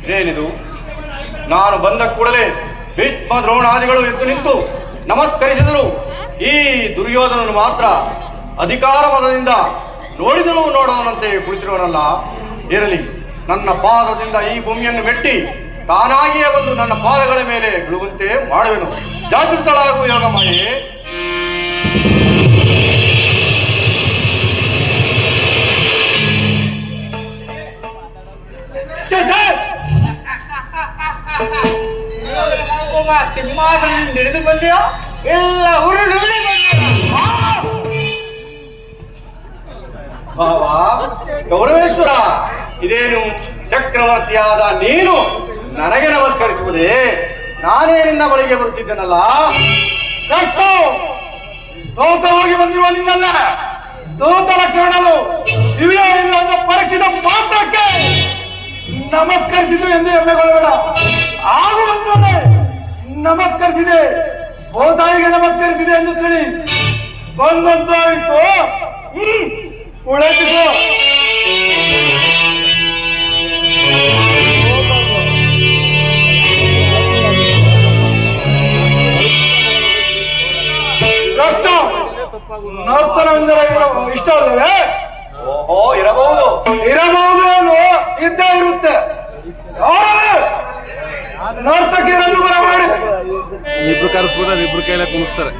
ಇದೇನಿದು? ನಾನು ಬಂದ ಕೂಡಲೇ ಭೀಷ್ಮ ದ್ರೋಣಾದಿಗಳು ಎದ್ದು ನಿಂತು ನಮಸ್ಕರಿಸಿದರು. ಈ ದುರ್ಯೋಧನನು ಮಾತ್ರ ಅಧಿಕಾರ ಮದದಿಂದ ನೋಡಿದರೂ ನೋಡೋನಂತೆ ಕುಳಿತಿರುವನಲ್ಲ. ಇರಲಿ, ನನ್ನ ಪಾದದಿಂದ ಈ ಭೂಮಿಯನ್ನು ಮೆಟ್ಟಿ ತಾನಾಗಿಯೇ ಬಂದು ನನ್ನ ಪಾದಗಳ ಮೇಲೆ ಬೀಳುವಂತೆ ಮಾಡುವೆನು. ಜಾಗೃತಳಾಗು ಯೋಗಮಾಯೆ. ಹಿಡಿದು ಬಂದೆಯೋ ಎಲ್ಲ ಉರುಳು ಬಾಬಾ ಗೌರವೇಶ್ವರ, ಇದೇನು ಚಕ್ರವರ್ತಿಯಾದ ನೀನು ನನಗೆ ನಮಸ್ಕರಿಸುವುದೇ? ನಾನೇ ನಿನ್ನ ಬಳಿಗೆ ಬರುತ್ತಿದ್ದೇನಲ್ಲ. ದೂತವಾಗಿ ಬಂದಿರುವ ನಿನ್ನಲ್ಲ ದೂತ ಲಕ್ಷಣಗಳು ಇವೆಯೋ ಇಲ್ಲ ಅಂತ ಪರೀಕ್ಷಿತ ಮಾತ್ರಕ್ಕೆ ನಮಸ್ಕರಿಸಿದ್ದು ಎಂದು ಹೆಮ್ಮೆಗೊಳ್ಳಬೇಡ. ಆಗುವಂತೆ ನಮಸ್ಕರಿಸಿದೆ, ಭೂತಾಯಿಗೆ ನಮಸ್ಕರಿಸಿದೆ ಎಂದು ತಿಳಿ. ಬಂದಂತಾಯಿತು, ಉಳಿಸಿಕೋ. ನರ್ತನವೆಂದರೆ ಇಷ್ಟವಲ್ಲವೇ? ಓಹೋ, ಇರಬಹುದು ಏನು ಇದ್ದೇ ಇರುತ್ತೆ. ನರ್ತಕಿಯರನ್ನು ಬರಮಾಡಿ ಇಬ್ರು ಕರೆಸ್ಬಿಟ್ರೆ ಇಬ್ರು ಕೈಲ ಕುಣಿಸ್ತಾರೆ.